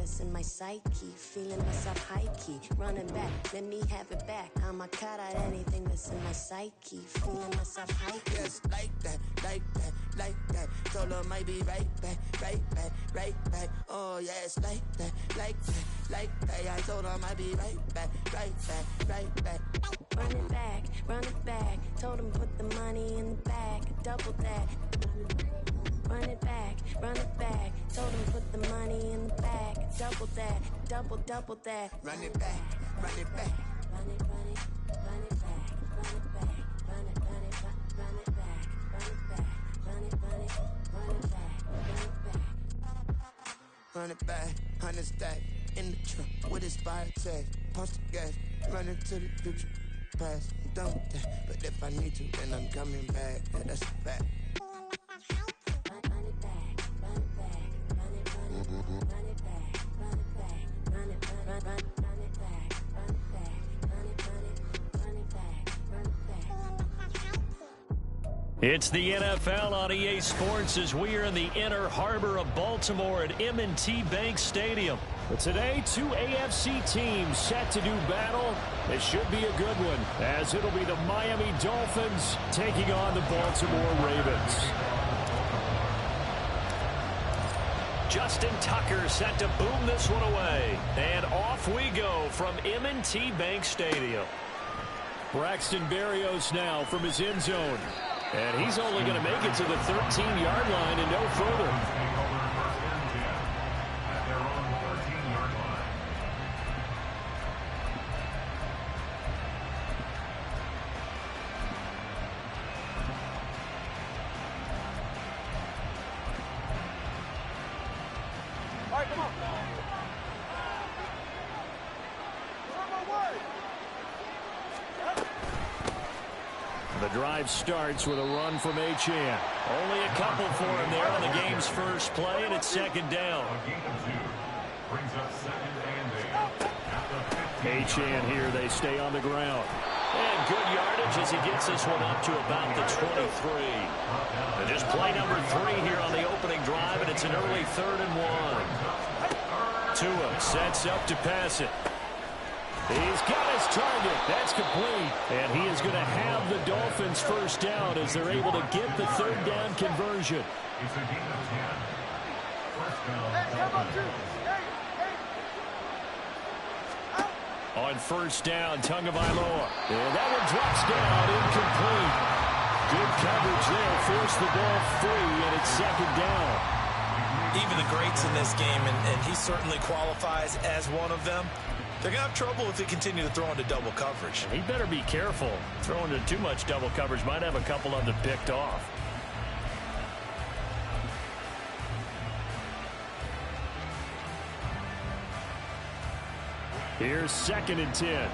that's in my psyche. Feeling myself high-key, running back, let me have it back. I'ma cut out anything that's in my psyche. Feeling myself high-key. Yes, like that, like that, like that. Told her might be right back, right back, right back. Oh yes, like that, like that, like that. I told her might be right back, right back, right back. Run it back, run it back. Told him put the money in the bag, double that. Run it back, run it back. Told him put the money in the bag, double that, double that. Run it back, run it back. Run it, run it, run it back, run it back, run it, run it, run it back, run it back, run it, run it, run it back, run it back. Run it back, 100 stack in the truck with his fire tag. Punch the gas, run into the future. Past, I'm done with that. But if I need to, then I'm coming back. Yeah, that's a fact. Run it back, run it back, run it, run it, run it back, run it back, run it, run it back, run it back, run it, run it, run it back, run it back. It's the NFL on EA Sports as we are in the inner harbor of Baltimore at M&T Bank Stadium. But today, two AFC teams set to do battle. It should be a good one, as it'll be the Miami Dolphins taking on the Baltimore Ravens. Justin Tucker set to boom this one away. And off we go from M&T Bank Stadium. Braxton Berrios now from his end zone. And he's only going to make it to the 13-yard line and no further. All right, come on. The drive starts with a run from Achane. Only a couple for him there on the game's first play, and it's second down. Achane here, they stay on the ground. And good yardage as he gets this one up to about the 23. And just play number 3 here on the opening drive, and it's an early 3rd and 1. Tua sets up to pass it. He's got his target. That's complete. And he is going to have the Dolphins first down as they're able to get the 3rd down conversion. It's a gain of 10. First down. On first down, Tagovailoa. And that one drops down, incomplete. Good coverage there. Force the ball free, and it's second down. Even the greats in this game, and he certainly qualifies as one of them, they're going to have trouble if they continue to throw into double coverage. He better be careful. Throwing into too much double coverage might have a couple of them picked off. Here's 2nd and 10.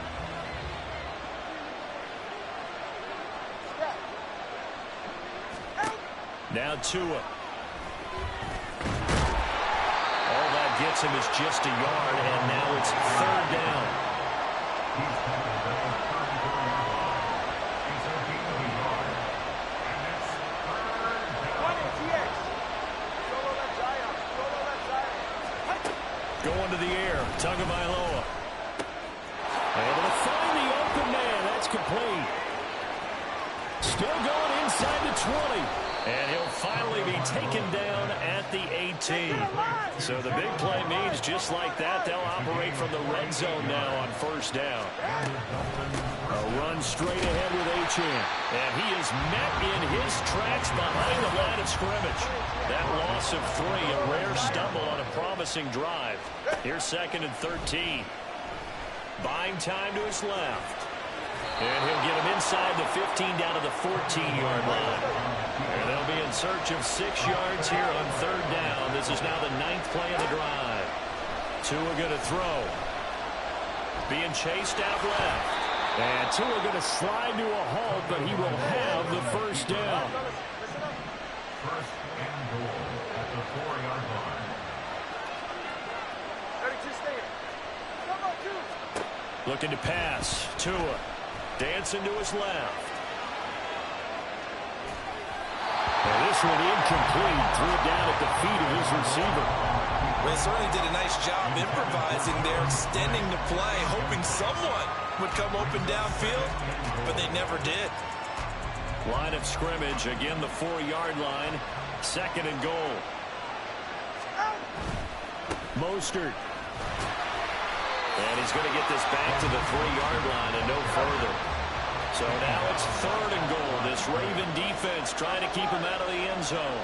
Now Tua. All that gets him is just a yard, and now it's 3rd down. Going to the air, Tagovailoa. Able to find the open man. That's complete. Still going inside the 20. And he'll finally be taken down at the 18. So the big play means just like that, they'll operate from the red zone now on first down. A run straight ahead with Achane. And he is met in his tracks behind the line of scrimmage. That loss of 3, a rare stumble on a promising drive. Here's 2nd and 13. Buying time to his left. And he'll get him inside the 15 down to the 14-yard line. And they'll be in search of 6 yards here on 3rd down. This is now the 9th play of the drive. Tua going to throw. Being chased out left. And Tua going to slide to a halt, but he will have the first down. First and goal at the 4-yard line. Looking to pass. Tua dancing to his left. And this one incomplete. Threw it down at the feet of his receiver. They certainly did a nice job improvising there, extending the play, hoping someone would come open downfield, but they never did. Line of scrimmage, again the 4-yard line, 2nd and goal. Mostert. And he's going to get this back to the 3-yard line and no further. So now it's 3rd and goal. This Raven defense trying to keep him out of the end zone.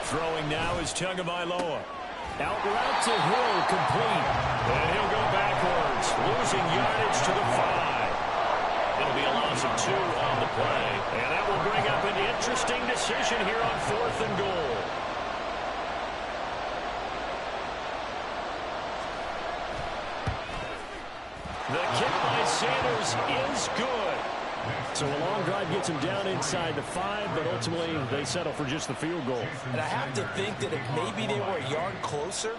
Throwing now is Tagovailoa. Out route to Hill, complete. And he'll go backwards, losing yardage to the 5. It'll be a loss of 2 on the play. And that will bring up an interesting decision here on 4th and goal. The kick by Sanders is good. So a long drive gets him down inside the 5, but ultimately they settle for just the field goal. And I have to think that if maybe they were a yard closer,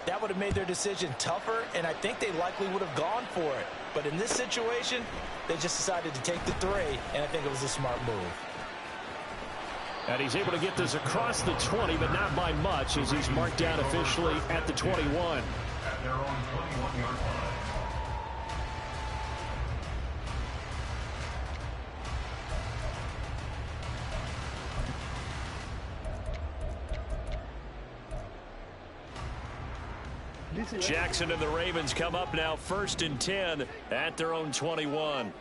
that would have made their decision tougher, and I think they likely would have gone for it. But in this situation, they just decided to take the 3, and I think it was a smart move. And he's able to get this across the 20, but not by much, as he's marked down officially at the 21. At their own 21-yard line. Jackson and the Ravens come up now 1st and 10 at their own 21.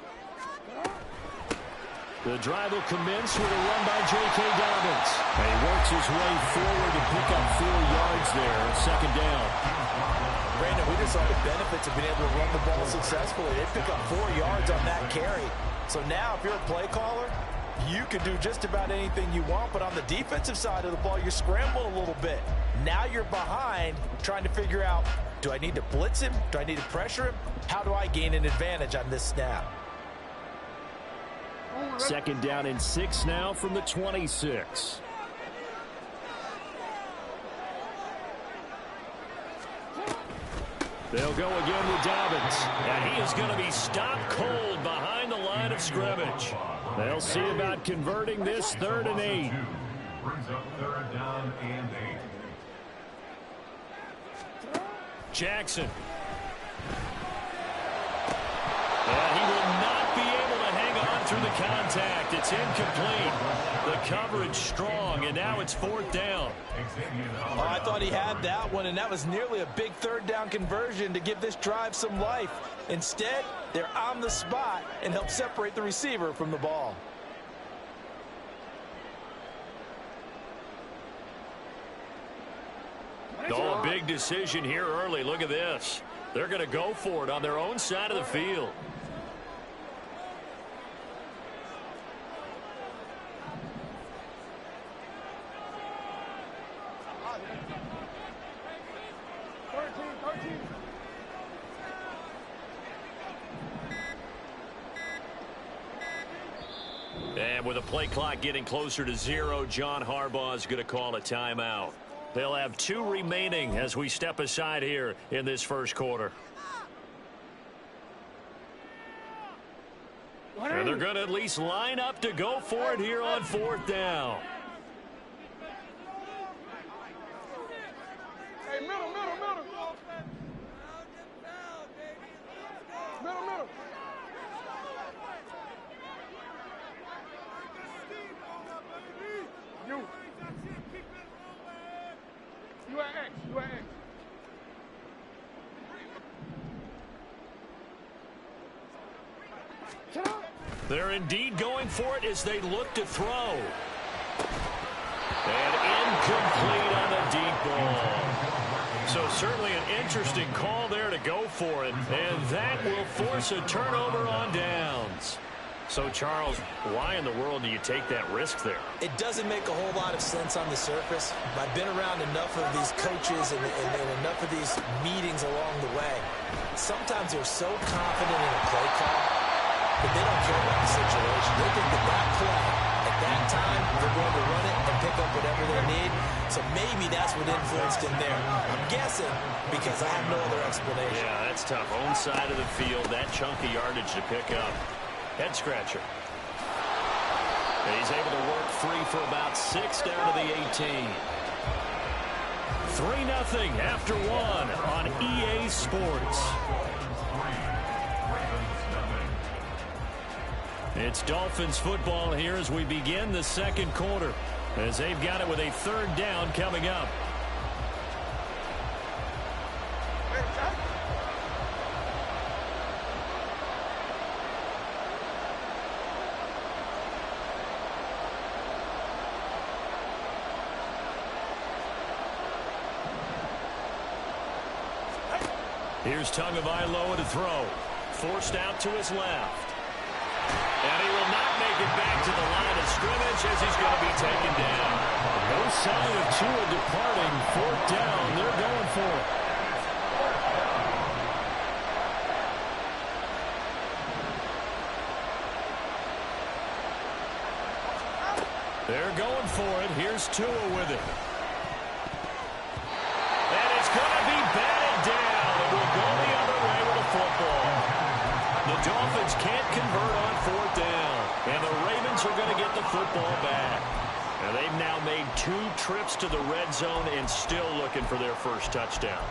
The drive will commence with a run by J.K. Dobbins. And he works his way forward to pick up 4 yards there, 2nd down. Brandon, we just saw the benefits of being able to run the ball successfully. They pick up 4 yards on that carry. So now if you're a play caller, you can do just about anything you want, but on the defensive side of the ball, you scramble a little bit. Now you're behind trying to figure out, do I need to blitz him? Do I need to pressure him? How do I gain an advantage on this snap? 2nd down and 6 now from the 26. They'll go again with Dobbins. And he is going to be stopped cold behind the line of scrimmage. They'll see about converting this 3rd and 8. Brings up 3rd down and 8. Jackson. And he will not be able to hang on through the contact. It's incomplete. The coverage strong, and now it's 4th down. Oh, I thought he had that one, and that was nearly a big 3rd down conversion to give this drive some life. Instead, they're on the spot and help separate the receiver from the ball. Oh, a big decision here early. Look at this. They're going to go for it on their own side of the field. And with the play clock getting closer to 0, John Harbaugh is going to call a timeout. They'll have 2 remaining as we step aside here in this 1st quarter. And they're going to at least line up to go for it here on 4th down. Hey, middle. Middle. You at X. They're indeed going for it as they look to throw. And incomplete on the deep ball. So certainly an interesting call there to go for it. And that will force a turnover on downs. So, Charles, why in the world do you take that risk there? It doesn't make a whole lot of sense on the surface. I've been around enough of these coaches and enough of these meetings along the way. Sometimes they're so confident in a play call that they don't care about the situation. They think that play, at that time, they're going to run it and pick up whatever they need. So maybe that's what influenced him there. I'm guessing because I have no other explanation. Yeah, that's tough. Own side of the field, that chunk of yardage to pick up. Head scratcher. He's able to work free for about 6 down to the 18. 3-0 after 1 on EA Sports. It's Dolphins football here as we begin the second quarter, as they've got it with a 3rd down coming up. Here's Tagovailoa to throw. Forced out to his left. And he will not make it back to the line of scrimmage as he's going to be taken down. No sign of Tua departing. 4th down. They're going for it. They're going for it. Here's Tua with it. And it's going to be batted down. It will go the other way with the football. The Dolphins can't convert on 4th down. And the Ravens are going to get the football back. And they've now made 2 trips to the red zone and still looking for their first touchdown.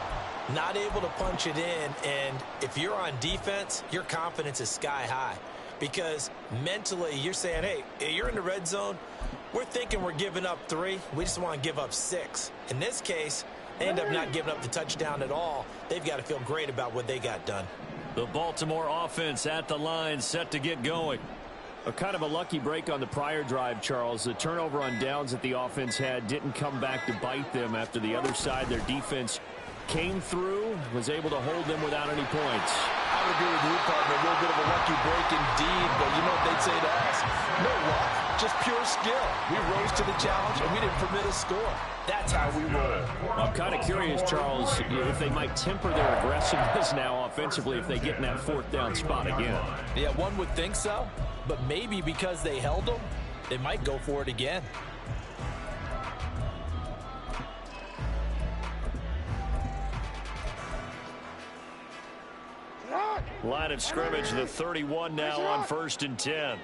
Not able to punch it in, and if you're on defense, your confidence is sky high. Because mentally, you're saying, hey, you're in the red zone. We're thinking we're giving up 3. We just want to give up 6. In this case, they end up not giving up the touchdown at all. They've got to feel great about what they got done. The Baltimore offense at the line, set to get going. A kind of a lucky break on the prior drive, Charles. The turnover on downs that the offense had didn't come back to bite them after the other side. Their defense came through, was able to hold them without any points. I would agree with you, partner. A little bit of a lucky break indeed, but you know what they'd say to us? No luck, just pure skill. We rose to the challenge, and we didn't permit a score. That's how we roll. I'm kind of curious, Charles, if they might temper their aggressiveness now offensively if they get in that 4th down spot again. Yeah, one would think so, but maybe because they held them, they might go for it again. Line of scrimmage, the 31 now on 1st and 10.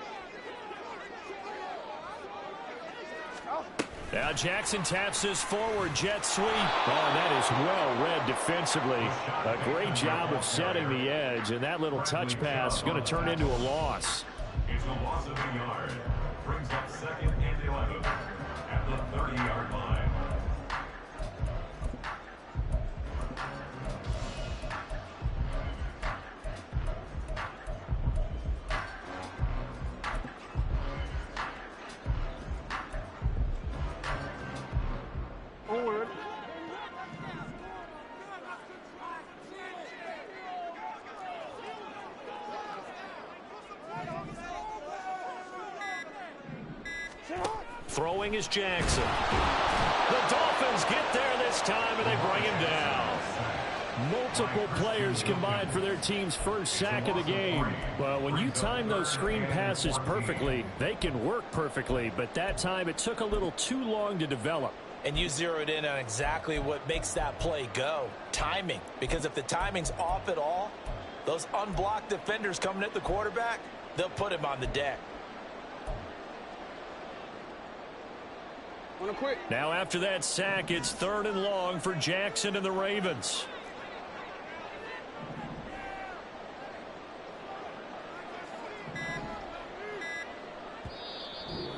Now Jackson taps this forward jet sweep. Oh, that is well read defensively. A great job of setting the edge, and that little touch pass is going to turn into a loss. It's a loss of a yard. Brings up 2nd and 11 at the 30-yard line. Forward. Throwing is Jackson. The Dolphins get there this time, and they bring him down. Multiple players combined for their team's first sack of the game. Well, when you time those screen passes perfectly, they can work perfectly, but that time it took a little too long to develop. And you zeroed in on exactly what makes that play go. Timing. Because if the timing's off at all, those unblocked defenders coming at the quarterback, they'll put him on the deck. Now after that sack, it's 3rd and long for Jackson and the Ravens.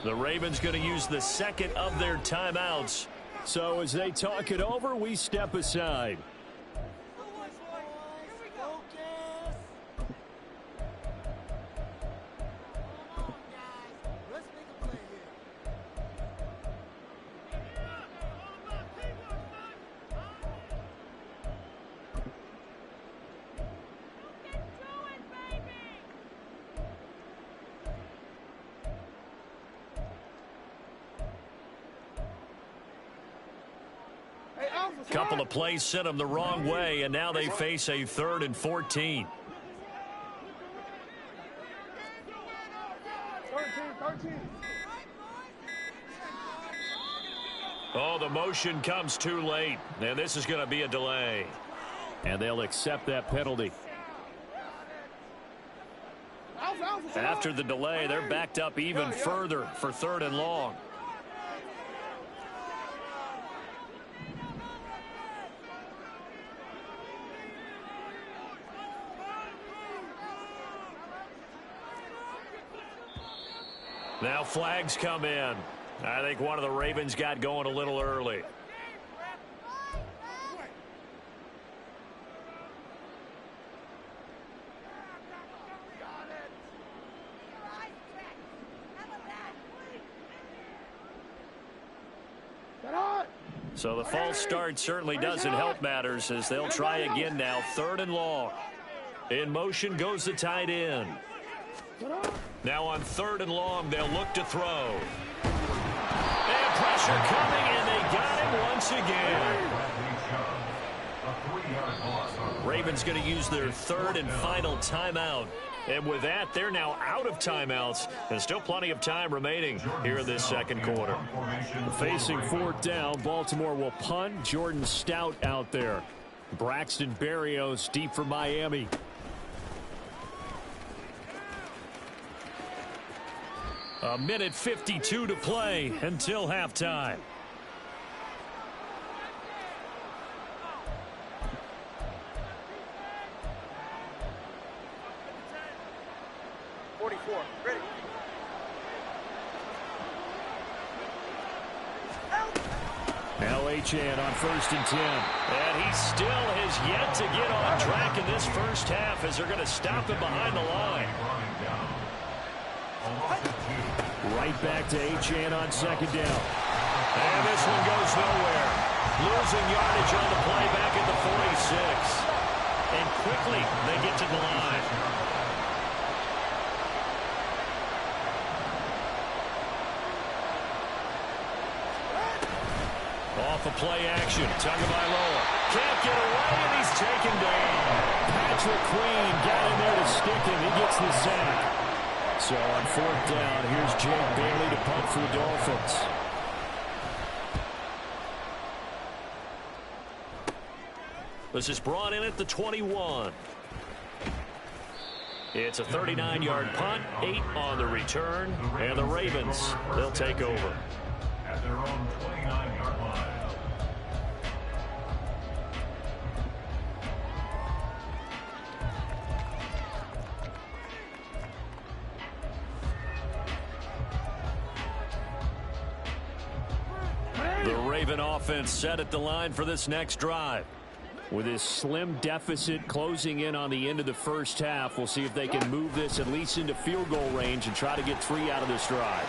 The Ravens going to use the 2nd of their timeouts. So as they talk it over, we step aside. Couple of plays sent them the wrong way, and now they face a 3rd and 14. 13. Oh, the motion comes too late, and this is going to be a delay. And they'll accept that penalty. Alpha, After the delay, they're backed up even further for 3rd and long. Now flags come in. I think one of the Ravens got going a little early. So the false start certainly doesn't help matters as they'll try again now. 3rd and long. In motion goes the tight end. Now on 3rd and long, they'll look to throw. And pressure coming, and they got him once again. Ravens going to use their 3rd and final timeout. And with that, they're now out of timeouts. And still plenty of time remaining here in this 2nd quarter. Facing 4th down, Baltimore will punt. Jordan Stout out there. Braxton Berrios deep for Miami. A minute 52 to play until halftime. Ready. Now Achane on 1st and 10. And he still has yet to get on track in this first half as they're going to stop him behind the line. Right back to Achane on 2nd down. And this one goes nowhere. Losing yardage on the play back at the 46. And quickly they get to the line. Off of play action. Tagovailoa can't get away, and he's taken down. Patrick Queen got in there to stick him. He gets the sack. So on 4th down, here's Jake Bailey to punt for the Dolphins. This is brought in at the 21. It's a 39-yard punt, 8 on the return, and the Ravens, they'll take over. At their own 29-yard line. The Raven offense set at the line for this next drive. With this slim deficit closing in on the end of the first half, we'll see if they can move this at least into field goal range and try to get 3 out of this drive.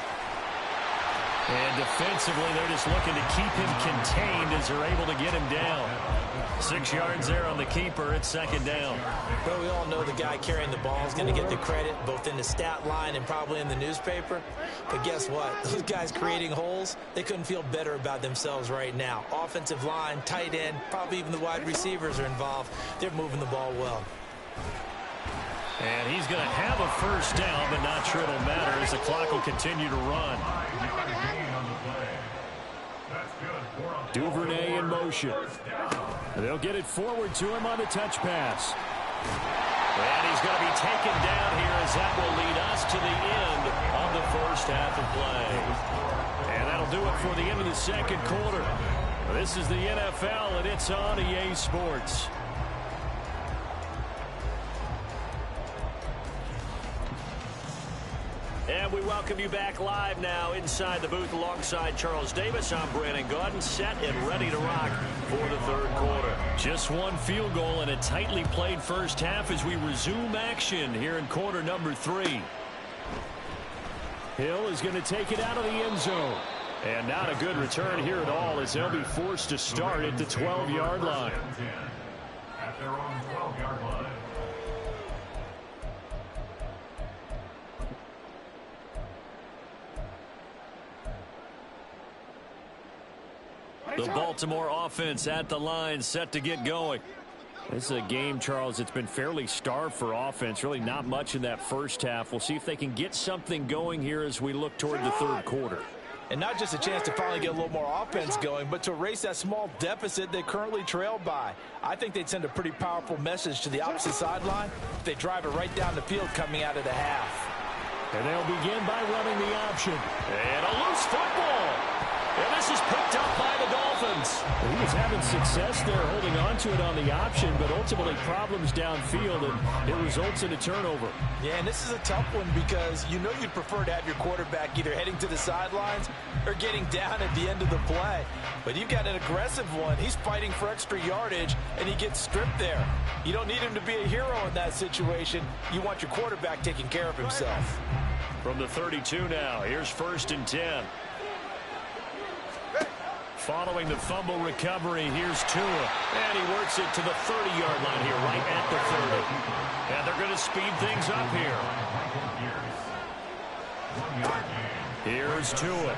And defensively, they're just looking to keep him contained as they're able to get him down. 6 yards there on the keeper. It's 2nd down. Well, we all know the guy carrying the ball is going to get the credit both in the stat line and probably in the newspaper. But guess what? Those guys creating holes, they couldn't feel better about themselves right now. Offensive line, tight end, probably even the wide receivers are involved. They're moving the ball well. And he's going to have a first down, but not sure it'll matter as the clock will continue to run. Duvernay in motion. They'll get it forward to him on the touch pass. And he's going to be taken down here as that will lead us to the end of the first half of play. And that'll do it for the end of the 2nd quarter. This is the NFL, and it's on EA Sports. And we welcome you back live now inside the booth alongside Charles Davis. I'm Brandon Gaudin, set and ready to rock for the 3rd quarter. Just one field goal and a tightly played first half as we resume action here in quarter number 3. Hill is going to take it out of the end zone. And not a good return here at all as they'll be forced to start at the 12-yard line. At their own 12-yard line. The Baltimore offense at the line, set to get going. This is a game, Charles, it's been fairly starved for offense. Really not much in that first half. We'll see if they can get something going here as we look toward the 3rd quarter. And not just a chance to finally get a little more offense going, but to erase that small deficit they currently trailed by. I think they'd send a pretty powerful message to the opposite sideline if they drive it right down the field coming out of the half. And they'll begin by running the option. And a loose football. And this is picked up by the Dolphins. He was having success there holding on to it on the option, but ultimately problems downfield, and it results in a turnover. Yeah, and this is a tough one because you know you'd prefer to have your quarterback either heading to the sidelines or getting down at the end of the play. But you've got an aggressive one. He's fighting for extra yardage, and he gets stripped there. You don't need him to be a hero in that situation. You want your quarterback taking care of himself. From the 32 now, here's 1st and 10. Following the fumble recovery, here's Tua. And he works it to the 30-yard line here, right at the 30. And they're going to speed things up here. Here's Tua.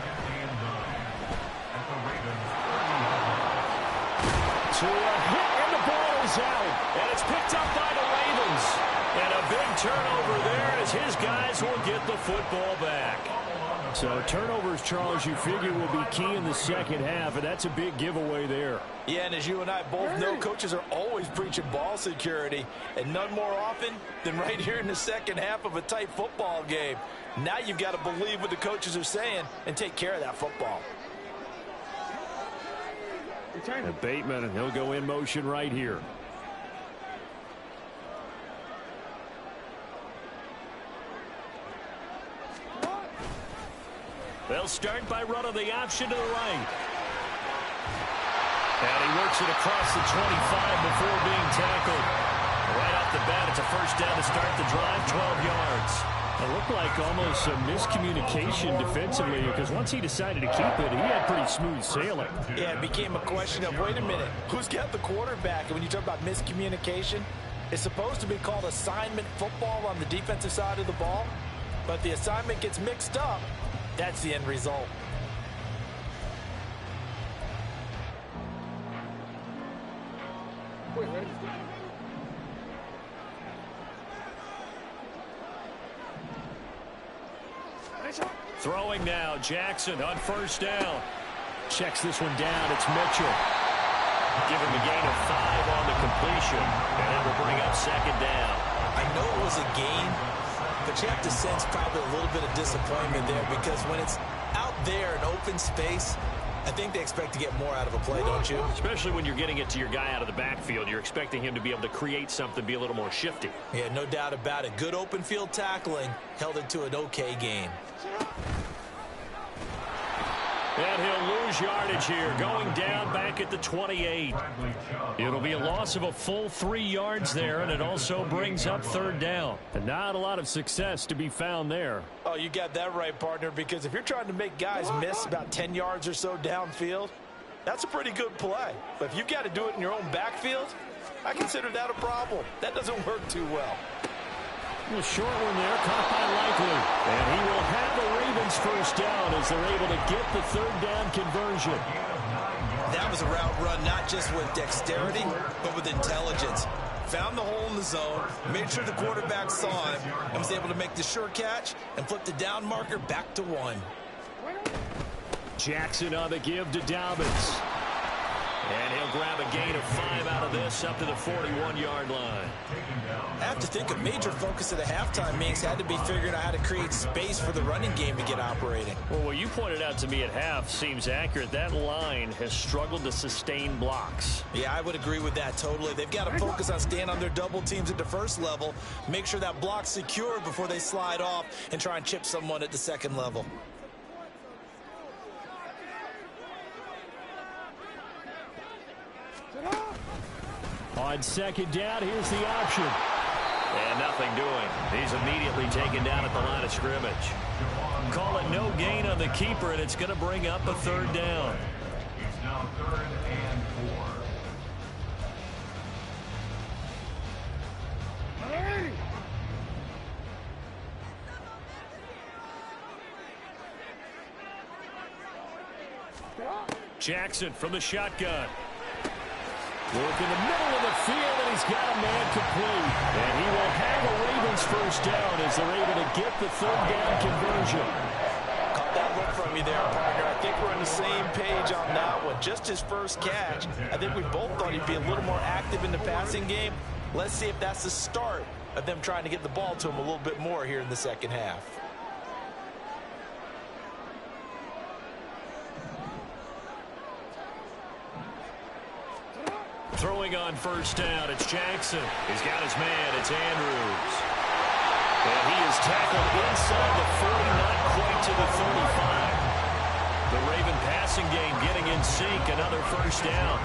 Tua hit, and the ball is out. And it's picked up by the Ravens. And a big turnover there as his guys will get the football back. So turnovers, Charles, you figure will be key in the second half, and that's a big giveaway there. Yeah, and as you and I both know, coaches are always preaching ball security, and none more often than right here in the second half of a tight football game. Now you've got to believe what the coaches are saying and take care of that football. And Bateman, and he'll go in motion right here. They'll start by running the option to the right. And he works it across the 25 before being tackled. Right off the bat, it's a first down to start the drive, 12 yards. It looked like almost a miscommunication defensively because once he decided to keep it, he had pretty smooth sailing. Yeah, it became a question of, wait a minute, who's got the quarterback? And when you talk about miscommunication, it's supposed to be called assignment football on the defensive side of the ball. But the assignment gets mixed up. That's the end result. Throwing now, Jackson on first down. Checks this one down, it's Mitchell. Give him a gain of 5 on the completion, and it will bring up second down. I know it was a gain, but you have to sense probably a little bit of disappointment there because when it's out there in open space, I think they expect to get more out of a play, don't you? Especially when you're getting it to your guy out of the backfield. You're expecting him to be able to create something, be a little more shifty. Yeah, no doubt about it. Good open field tackling held it to an okay game. And he'll lose yardage here, going down back at the 28. It'll be a loss of a full 3 yards there, and it also brings up third down. And not a lot of success to be found there. Oh, you got that right, partner, because if you're trying to make guys miss about 10 yards or so downfield, that's a pretty good play. But if you've got to do it in your own backfield, I consider that a problem. That doesn't work too well. A short one there, caught by Likely. And he will have the Ravens first down as they're able to get the third down conversion. That was a route run not just with dexterity, but with intelligence. Found the hole in the zone, made sure the quarterback saw him, and was able to make the sure catch and flip the down marker back to 1. Jackson on the give to Dobbins. And he'll grab a gain of 5 out of this up to the 41-yard line. I have to think a major focus of the halftime meetings had to be figuring out how to create space for the running game to get operating. Well, what you pointed out to me at half seems accurate. That line has struggled to sustain blocks. Yeah, I would agree with that totally. They've got to focus on staying on their double teams at the first level, make sure that block's secure before they slide off and try and chip someone at the second level. On second down, here's the option. And nothing doing. He's immediately taken down at the line of scrimmage. Call it no gain on the keeper, and it's going to bring up a third down. It's now 3rd and 4. Jackson from the shotgun. Look in the middle of the field, and he's got a man complete. And he will have a Ravens first down as they're able to get the third down conversion. Caught that look from you there, partner. I think we're on the same page on that one. Just his first catch. I think we both thought he'd be a little more active in the passing game. Let's see if that's the start of them trying to get the ball to him a little bit more here in the second half. Throwing on first down, it's Jackson. He's got his man, it's Andrews. And he is tackled inside the 40, not quite to the 35. The Raven passing game getting in sync, another first down.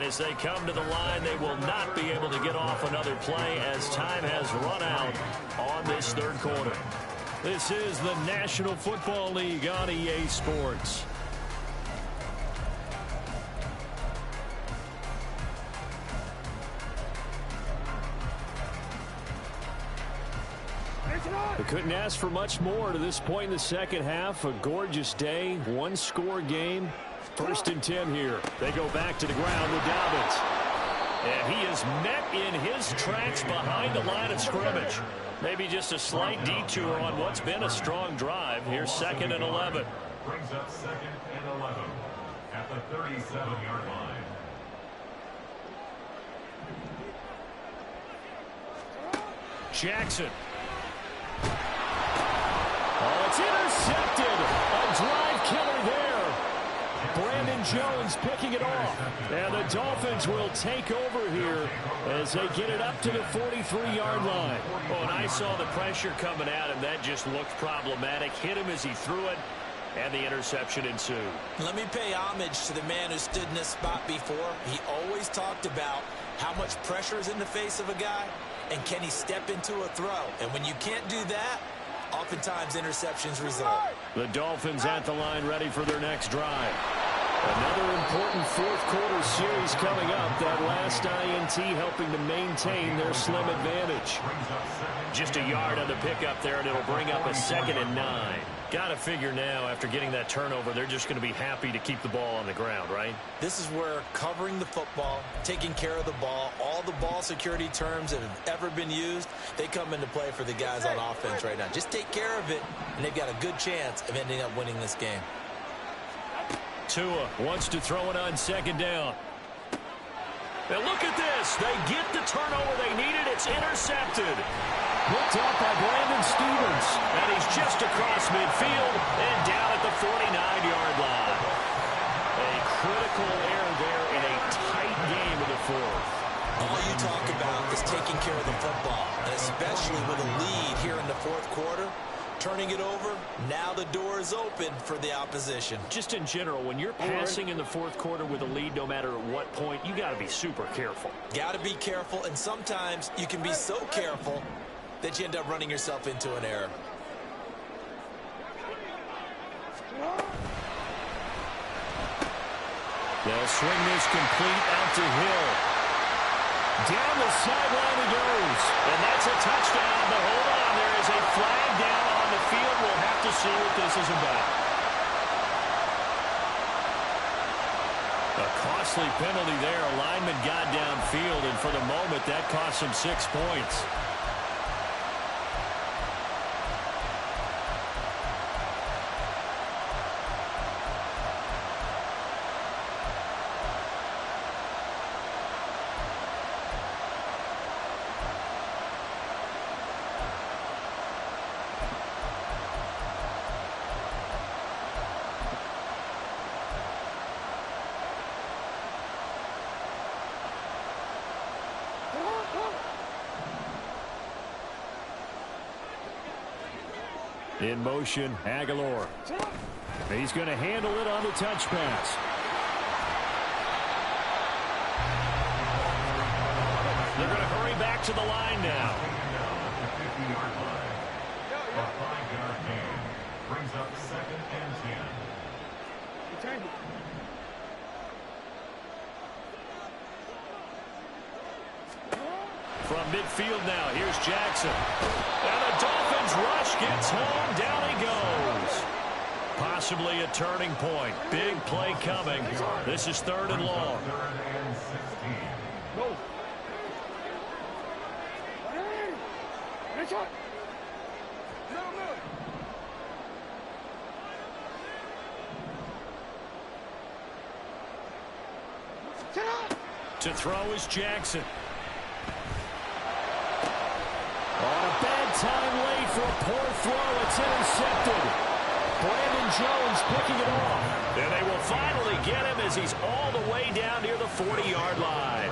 As they come to the line, they will not be able to get off another play as time has run out on this third quarter. This is the National Football League on EA Sports. They couldn't ask for much more to this point in the second half. A gorgeous day, one-score game. First and 10 here. They go back to the ground with Dobbins. And he is met in his tracks behind the line of scrimmage. Maybe just a slight detour on what's been a strong drive. Here's 2nd and 11. Brings up 2nd and 11 at the 37-yard line. Jackson. Oh, it's intercepted. A drive killer there. Brandon Jones picking it off. And the Dolphins will take over here as they get it up to the 43-yard line. Oh, and I saw the pressure coming at him. That just looked problematic. Hit him as he threw it, and the interception ensued. Let me pay homage to the man who stood in this spot before. He always talked about how much pressure is in the face of a guy, and can he step into a throw. And when you can't do that, oftentimes interceptions result. The Dolphins at the line ready for their next drive. Another important fourth quarter series coming up. That last INT helping to maintain their slim advantage. Just a yard on the pickup there, and it'll bring up a 2nd and 9. Got to figure now, after getting that turnover, they're just going to be happy to keep the ball on the ground, right? This is where covering the football, taking care of the ball, all the ball security terms that have ever been used, they come into play for the guys on offense right now. Just take care of it, and they've got a good chance of ending up winning this game. Tua wants to throw it on 2nd down. And look at this. They get the turnover they needed. It's intercepted. Picked up by Brandon Stevens. And he's just across midfield and down at the 49-yard line. A critical error there in a tight game of the fourth. All you talk about is taking care of the football, and especially with a lead here in the fourth quarter. Turning it over, now the door is open for the opposition. Just in general, when you're passing in the fourth quarter with a lead, no matter at what point, you got to be super careful. Got to be careful, and sometimes you can be so careful that you end up running yourself into an error. They'll swing this complete out to Hill. Down the sideline he goes. And that's a touchdown, but hold on. There is a flag down on the field. We'll have to see what this is about. A costly penalty there. A lineman got downfield, and for the moment, that cost him 6 points. In motion, Aguilar. He's going to handle it on the touch pass. They're going to hurry back to the line now. A 5-yard gain brings up 2nd and 10. From midfield now, here's Jackson. And the Dolphins rush gets home. Down he goes. Possibly a turning point. Big play coming. This is 3rd and long. 3rd and 16. Go. To throw is Jackson. for a poor throw. It's intercepted. Brandon Jones picking it off. And they will finally get him as he's all the way down near the 40-yard line.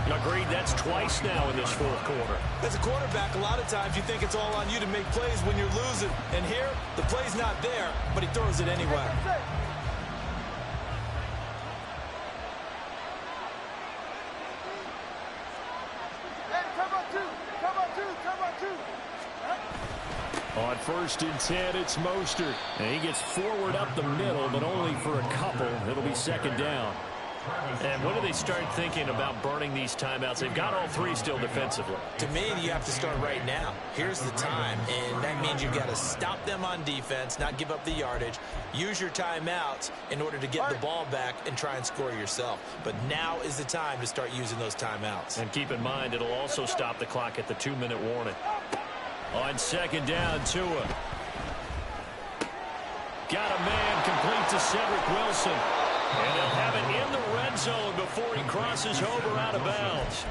Agreed, that's twice now in this fourth quarter. As a quarterback, a lot of times you think it's all on you to make plays when you're losing. And here, the play's not there, but he throws it anyway. On 1st and 10, it's Mostert. And he gets forward up the middle, but only for a couple. It'll be 2nd down. And when do they start thinking about burning these timeouts? They've got all 3 still defensively. To me, you have to start right now. Here's the time, and that means you've got to stop them on defense, not give up the yardage, use your timeouts in order to get the ball back and try and score yourself. But now is the time to start using those timeouts. And keep in mind, it'll also stop the clock at the 2-minute warning. On 2nd down, Tua. Got a man complete to Cedric Wilson. And they'll have it in the red zone before he crosses over out of bounds.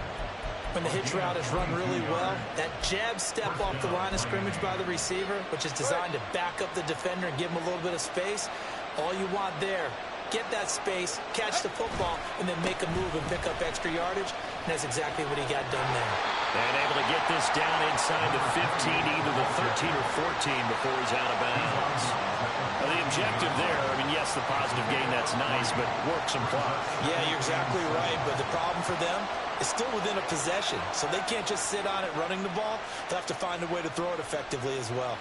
When the hitch route is run really well, that jab step off the line of scrimmage by the receiver, which is designed to back up the defender and give him a little bit of space, all you want there, get that space, catch the football, and then make a move and pick up extra yardage. And that's exactly what he got done there. And able to get this down inside the 15, either the 13 or 14 before he's out of bounds. Well, the objective there, I mean, yes, the positive gain, that's nice, but work some clock. Yeah, you're exactly right, but the problem for them is still within a possession, so they can't just sit on it running the ball. They'll have to find a way to throw it effectively as well.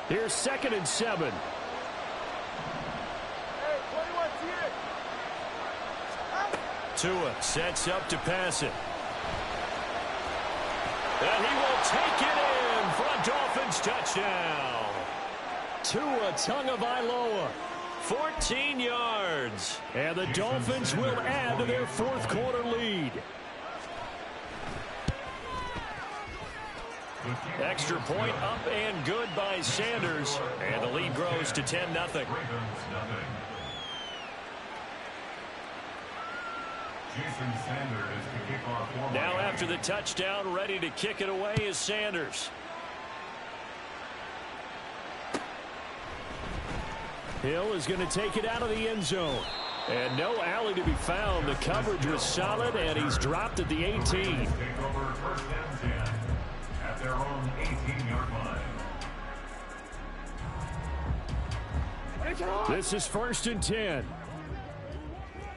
Here's 2nd and 7. Tua sets up to pass it. And he will take it in for a Dolphins touchdown. Tua Tagovailoa, 14 yards. And the Dolphins will add to their fourth quarter lead. Extra point up and good by Sanders. And the lead grows to 10-0. Now after the touchdown, ready to kick it away is Sanders. Hill is going to take it out of the end zone. And no alley to be found. The coverage was solid, and he's dropped at the 18. Take over 1st and 10 at their own 18-yard line. This is 1st and 10.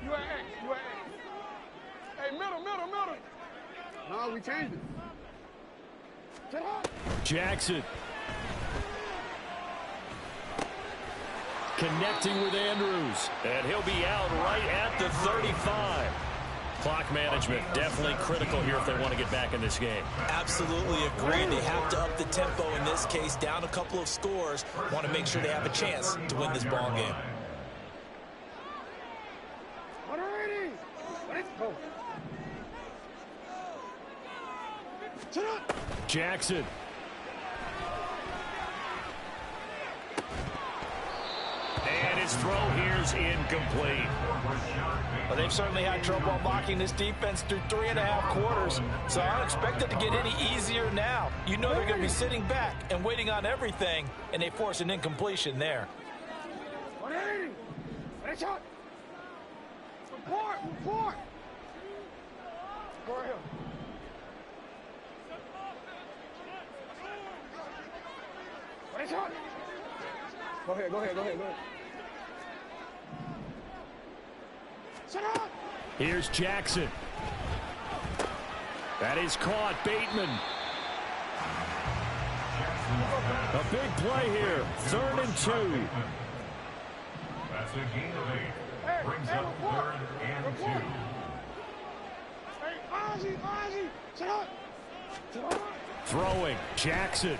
You at X. Hey, middle. No, we changed it. Get up. Jackson. Connecting with Andrews. And he'll be out right at the 35. Clock management definitely critical here if they want to get back in this game. Absolutely agree. They have to up the tempo in this case, down a couple of scores. Want to make sure they have a chance to win this ball game. Let's go. Jackson. And his throw here's incomplete. Well, they've certainly had trouble blocking this defense through 3.5 quarters, so I don't expect it to get any easier now. You know they're going to be sitting back and waiting on everything, and they force an incompletion there. Report. Go ahead. Go ahead. Shut up! Here's Jackson. That is caught. Bateman. A big play here. 3rd and 2. That's a gain of 8. Brings up 3rd and 2. Hey, Ozzie, shut up! Throwing. Jackson.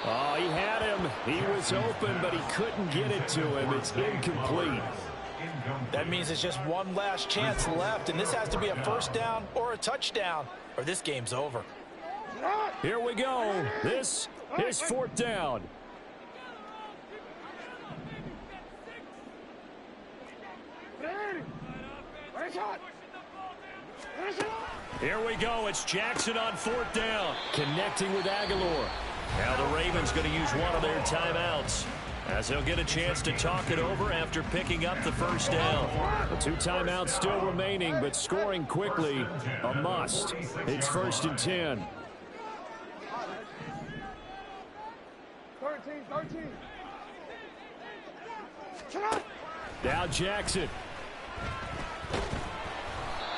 Oh, he had him. He was open, but he couldn't get it to him. It's incomplete. That means it's just one last chance left, and this has to be a 1st down or a touchdown, or this game's over. Here we go. This is fourth down. Here we go. It's Jackson on fourth down. Connecting with Aguilar. Now the Ravens going to use one of their timeouts, as he'll get a chance to talk it over after picking up the first down. The 2 timeouts still remaining, but scoring quickly, a must. It's 1st and 10. 13. Now Jackson.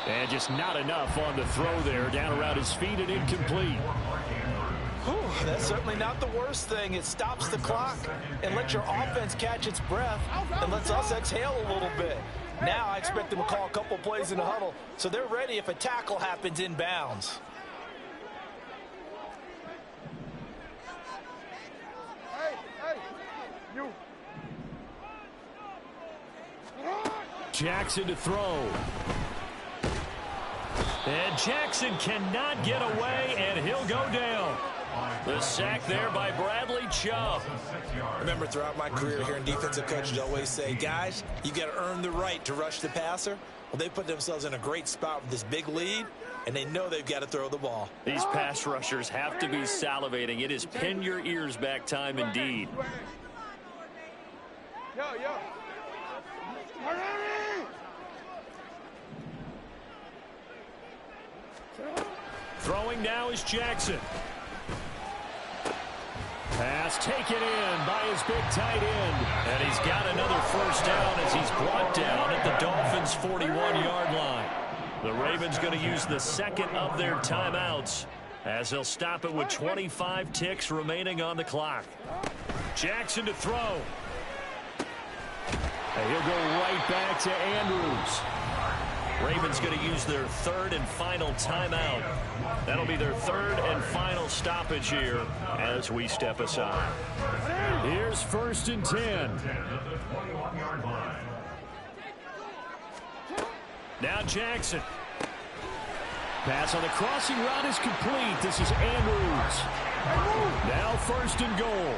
And just not enough on the throw there. Down around his feet and incomplete. Whew, that's certainly not the worst thing. It stops the clock and lets your offense catch its breath and lets us exhale a little bit. Now I expect them to call a couple plays in the huddle so they're ready if a tackle happens inbounds. Jackson to throw. And Jackson cannot get away, and he'll go down. The sack there by Bradley Chubb. Remember, throughout my career here in defensive coaches always say, guys, you got to earn the right to rush the passer. Well, they put themselves in a great spot with this big lead, and they know they've got to throw the ball. These pass rushers have to be salivating. It is pin your ears back time indeed. Yo. Throwing now is Jackson. Pass taken in by his big tight end. And he's got another first down as he's brought down at the Dolphins' 41-yard line. The Ravens going to use the second of their timeouts, as he'll stop it with 25 ticks remaining on the clock. Jackson to throw. And he'll go right back to Andrews. Ravens going to use their third and final timeout. That'll be their third and final stoppage here as we step aside. Here's 1st and 10. Now Jackson. Pass on the crossing route is complete. This is Andrews. Now 1st and goal.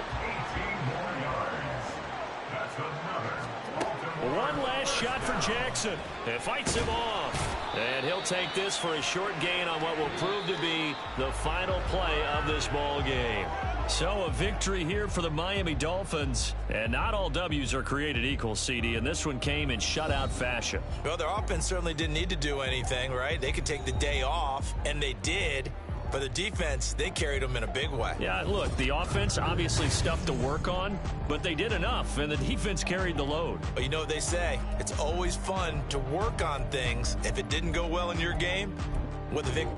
One last shot for Jackson. It fights him off. And he'll take this for a short gain on what will prove to be the final play of this ball game. So a victory here for the Miami Dolphins. And not all W's are created equal, CD, and this one came in shutout fashion. Well, their offense certainly didn't need to do anything, right? They could take the day off, and they did. But the defense, they carried them in a big way. Yeah, look, the offense obviously stuff to work on, but they did enough, and the defense carried the load. But you know what they say, it's always fun to work on things. If it didn't go well in your game, with a victory.